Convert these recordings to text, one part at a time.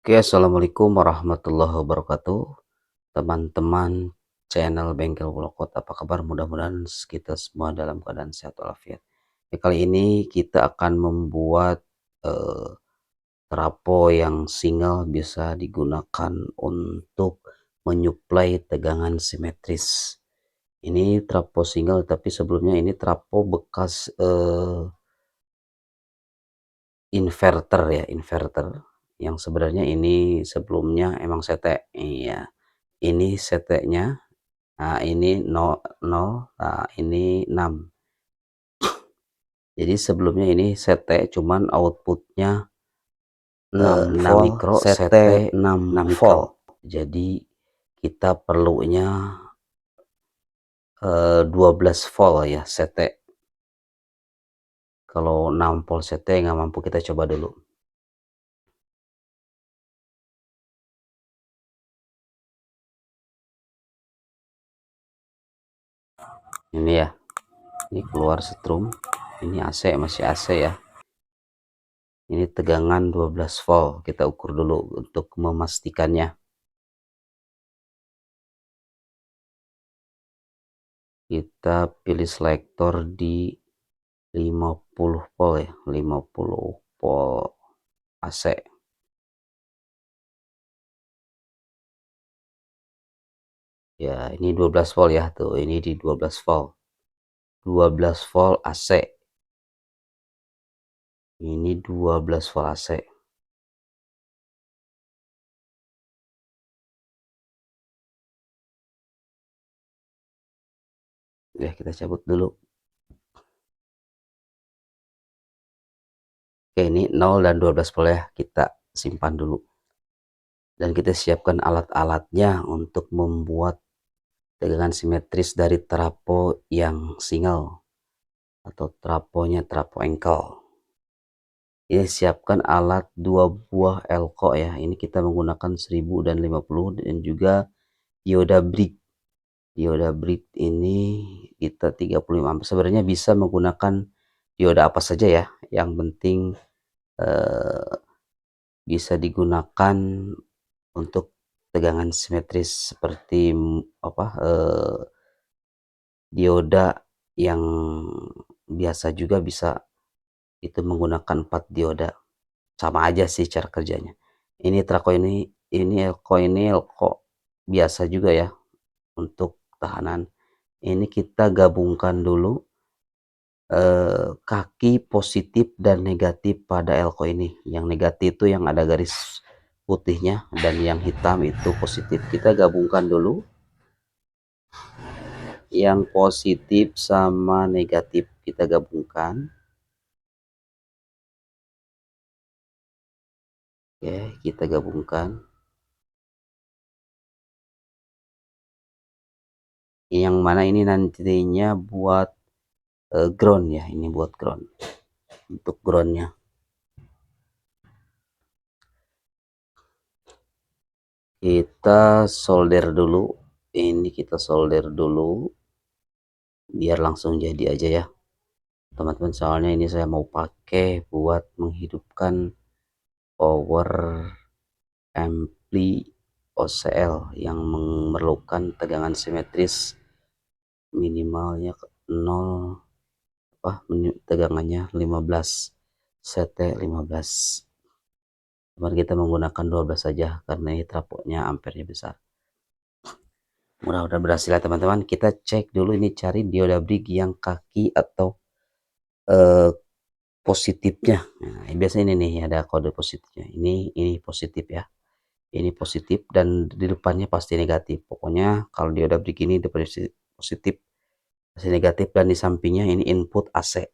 Oke, assalamualaikum warahmatullahi wabarakatuh, teman-teman channel Bengkel Bolokot. Apa kabar? Mudah-mudahan kita semua dalam keadaan sehat walafiat. Kali ini kita akan membuat eh, trapo yang single bisa digunakan untuk menyuplai tegangan simetris. Ini trapo single, tapi sebelumnya ini trapo bekas inverter ya, inverter yang sebenarnya ini sebelumnya emang sete. Iya, ini setenya. Nah, ini 0, nah ini 6. Jadi sebelumnya ini sete, cuman outputnya 6 volt mikro, sete sete 6 6 volt. mikro. Jadi kita perlunya 12 volt ya sete. Kalau 6 volt sete nggak mampu, kita coba dulu. Ini ya, ini keluar setrum. Ini AC, masih AC ya. Ini tegangan 12 volt. Kita ukur dulu untuk memastikannya. Kita pilih selektor di 50 volt ya, 50 volt AC. Ya, ini 12 volt ya, tuh ini di 12 volt. 12 volt AC. Ini 12 volt AC. Ya, kita cabut dulu. Oke, ini 0 dan 12 volt ya, kita simpan dulu. Dan kita siapkan alat-alatnya untuk membuat tegangan simetris dari trapo yang single atau traponya trapo engkel. Ini siapkan alat 2 buah elko ya. Ini kita menggunakan 1000 dan 50 dan juga dioda brick. Dioda brick ini kita 35 ampere. Sebenarnya bisa menggunakan dioda apa saja ya. Yang penting eh, bisa digunakan untuk tegangan simetris seperti apa dioda yang biasa juga bisa, itu menggunakan 4 dioda. Sama aja sih cara kerjanya. Ini trako ini elko biasa juga ya untuk tahanan. Ini kita gabungkan dulu kaki positif dan negatif pada elko ini. Yang negatif itu yang ada garis putihnya dan yang hitam itu positif. Kita gabungkan dulu yang positif sama negatif, kita gabungkan. Oke, kita gabungkan. Yang mana ini nantinya buat ground ya, ini buat ground. Untuk groundnya kita solder dulu. Ini kita solder dulu biar langsung jadi aja ya teman-teman, soalnya ini saya mau pakai buat menghidupkan power ampli OCL yang memerlukan tegangan simetris minimalnya 0, tegangannya 15 CT 15. Cuman kita menggunakan 12 saja karena ini trafonya ampernya besar. Mudah-mudahan berhasil ya teman-teman. Kita cek dulu, ini cari dioda brick yang kaki atau eh, positifnya. Nah, biasanya ini nih ada kode positifnya. Ini positif ya. Ini positif dan di depannya pasti negatif. Pokoknya kalau dioda brick ini depan positif pasti negatif, dan di sampingnya ini input AC.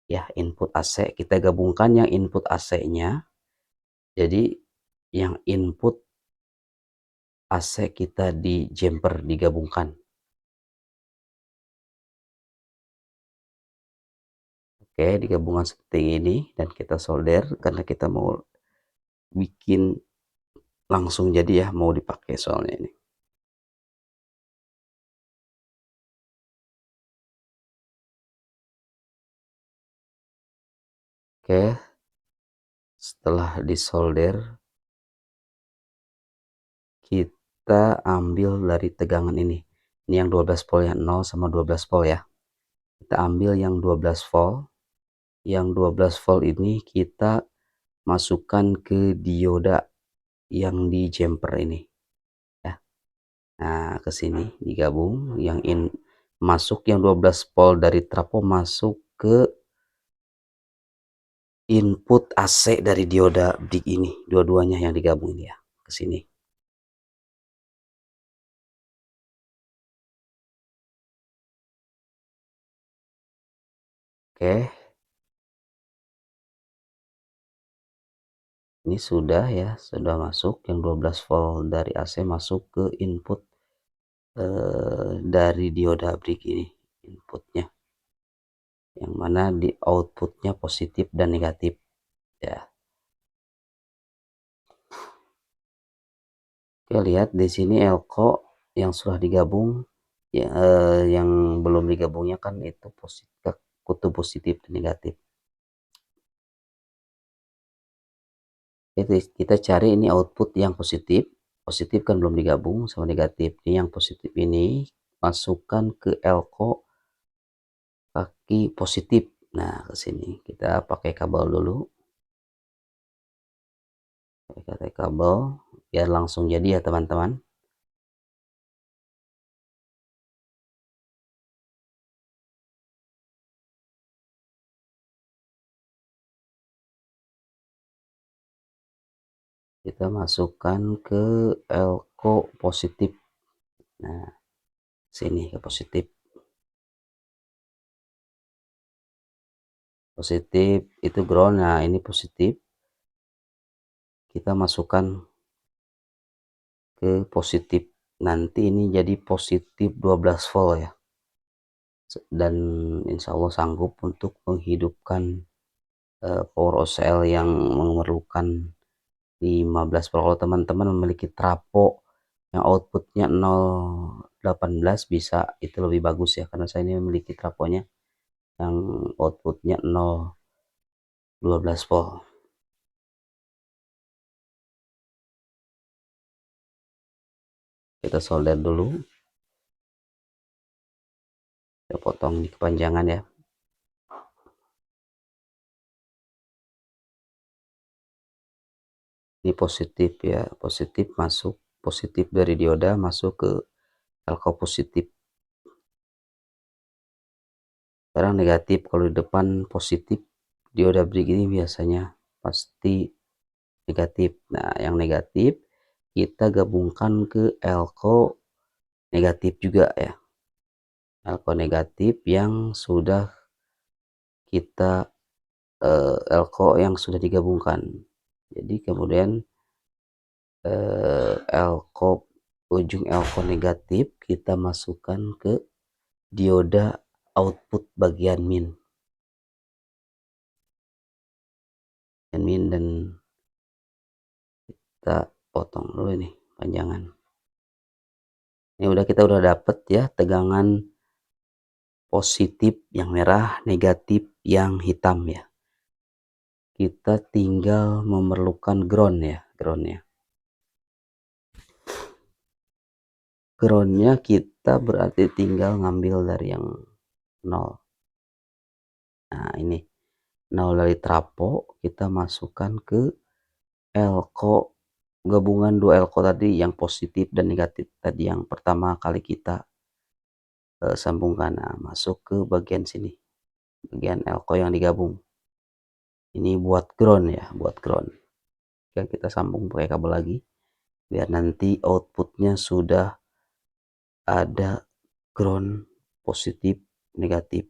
Ya, input AC kita gabungkan yang input AC-nya. Jadi yang input AC kita di jumper digabungkan. Oke, digabungkan seperti ini dan kita solder karena kita mau bikin langsung jadi ya, mau dipakai soalnya ini. Oke, setelah disolder kita ambil dari tegangan ini yang 12 volt ya, 0 sama 12 volt ya. Kita ambil yang 12 volt. Yang 12 volt ini kita masukkan ke dioda yang di jumper ini ya. Nah, ke sini digabung yang masuk yang 12 volt dari trafo masuk ke input AC dari dioda brick ini, dua-duanya yang digabung ini ya, ke sini. Oke, ini sudah ya, sudah masuk yang 12 volt dari AC masuk ke input dari dioda brick ini, inputnya, yang mana di outputnya positif dan negatif ya. Oke, lihat di sini elko yang sudah digabung ya, yang belum digabungnya kan itu positif, kutub positif dan negatif. Jadi kita cari ini output yang positif. Positif kan belum digabung sama negatif. Ini yang positif ini masukkan ke elko kaki positif. Nah, ke sini kita pakai kabel dulu. Pakai kabel biar langsung jadi ya, teman-teman. Kita masukkan ke elko positif. Nah, sini ke positif. Positif itu ground. Nah, ini positif. Kita masukkan ke positif. Nanti ini jadi positif 12 volt ya. Dan insya Allah sanggup untuk menghidupkan power OCL yang memerlukan 15 volt. Kalau teman-teman memiliki trafo yang outputnya 0,18 bisa, itu lebih bagus ya, karena saya ini memiliki trafonya yang outputnya 0,12 volt. Kita solder dulu, kita potong di kepanjangan ya. Ini positif ya, positif masuk, positif dari dioda masuk ke elko positif. Sekarang negatif, kalau di depan positif dioda brick ini biasanya pasti negatif. Nah, yang negatif kita gabungkan ke elko negatif juga ya, elko negatif yang sudah kita elko yang sudah digabungkan. Jadi kemudian elko ujung elko negatif kita masukkan ke dioda output bagian min dan kita potong dulu ini panjangan. Ini kita udah dapet ya tegangan positif yang merah, negatif yang hitam ya. Kita tinggal memerlukan ground ya, groundnya kita berarti tinggal ngambil dari yang 0. Nah, ini 0 dari trafo kita masukkan ke elko gabungan 2 elko tadi yang positif dan negatif tadi yang pertama kali kita sambungkan. Nah, masuk ke bagian sini, bagian elko yang digabung ini buat ground ya, buat ground. Kita sambung pakai kabel lagi biar nanti outputnya sudah ada ground positif negatif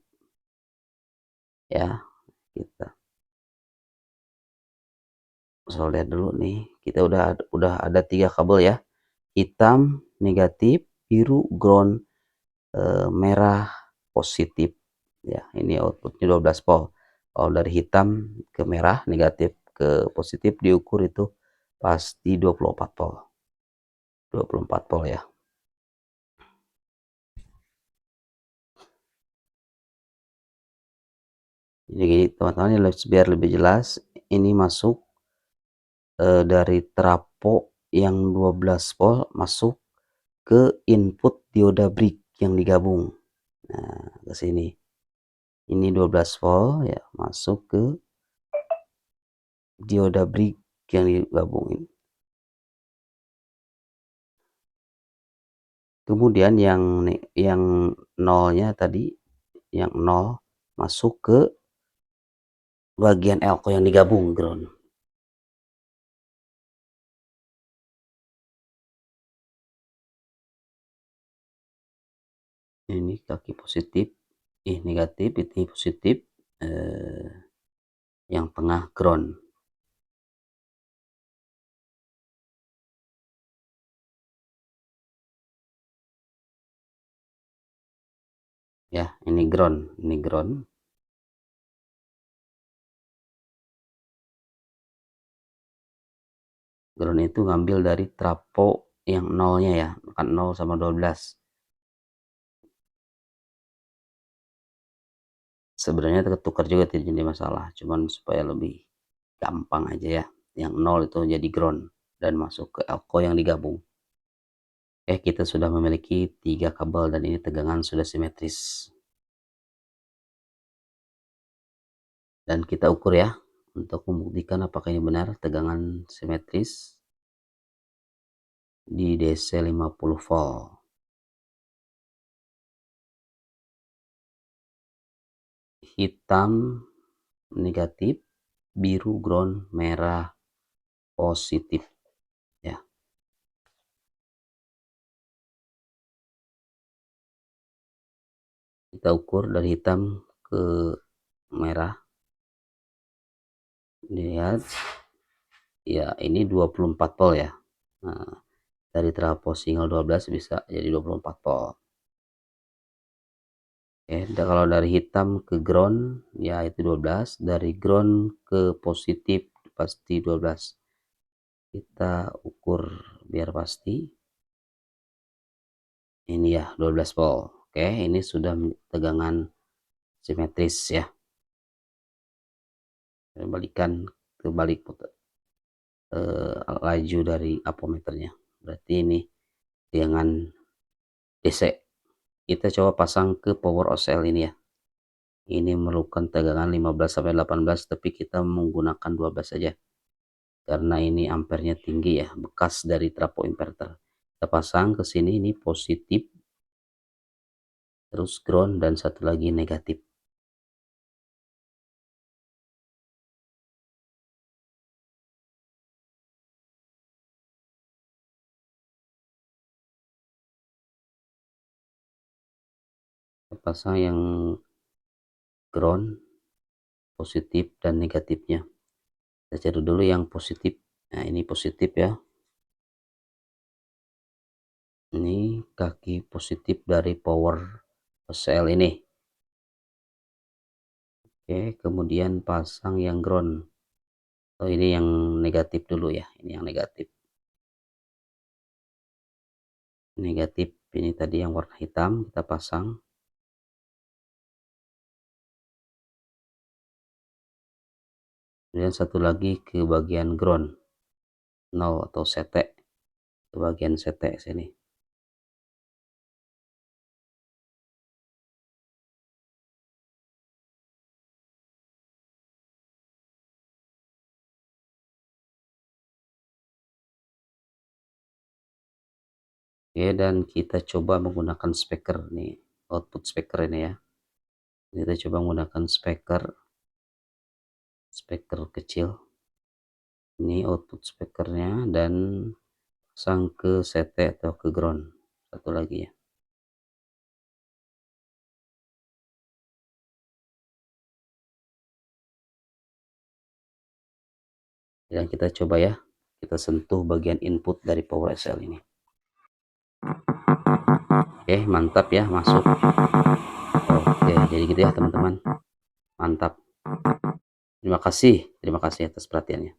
ya. Kita solder dulu nih, kita udah ada 3 kabel ya, hitam negatif, biru ground, merah positif ya. Ini outputnya 12 volt. Kalau dari hitam ke merah negatif ke positif diukur itu pasti 24 volt, 24 volt ya. Jadi teman-teman, biar lebih jelas, ini masuk dari trafo yang 12 volt masuk ke input dioda brick yang digabung. Nah, ke sini. Ini 12 volt ya, masuk ke dioda brick yang digabungin. Kemudian yang nolnya tadi, yang 0 masuk ke bagian elko yang digabung ground. Ini kaki positif, negatif, ini positif, yang tengah ground. Ya, ini ground, ini ground. Ground itu ngambil dari trapo yang nolnya ya, kan 0 sama 12. Sebenarnya tertukar juga tidak jadi masalah, cuman supaya lebih gampang aja ya. Yang 0 itu jadi ground dan masuk ke elko yang digabung. Kita sudah memiliki 3 kabel dan ini tegangan sudah simetris. Dan kita ukur ya, untuk membuktikan apakah ini benar tegangan simetris di DC 50 volt. Hitam negatif, biru ground, merah positif ya. Kita ukur dari hitam ke merah. Lihat ya, ini 24 volt ya. Nah, dari trapo single 12 bisa jadi 24 volt. Kalau dari hitam ke ground ya itu 12, dari ground ke positif pasti 12. Kita ukur biar pasti. Ini ya 12 volt. Ini sudah tegangan simetris ya. Balikan kebalik laju dari ampermeternya. Berarti ini tegangan DC. Kita coba pasang ke power OCL ini ya. Ini memerlukan tegangan 15 sampai 18, tapi kita menggunakan 12 saja. Karena ini ampernya tinggi ya, bekas dari trapo inverter. Kita pasang ke sini, ini positif, terus ground, dan satu lagi negatif. Kita pasang yang ground, positif, dan negatifnya. Kita cari dulu yang positif. Nah, ini positif ya. Ini kaki positif dari power OCL ini. Kemudian pasang yang ground. Ini yang negatif dulu ya. Ini yang negatif. Negatif ini tadi yang warna hitam kita pasang. Kemudian satu lagi ke bagian ground 0 atau CT, ke bagian CT sini. Dan kita coba menggunakan speaker nih, output speaker ini ya. Kita coba menggunakan speaker kecil. Ini output speakernya dan pasang ke CT atau ke ground. Satu lagi ya. Dan kita coba ya, kita sentuh bagian input dari power SL ini. Mantap ya, masuk. Jadi gitu ya teman-teman, mantap. Terima kasih atas perhatiannya.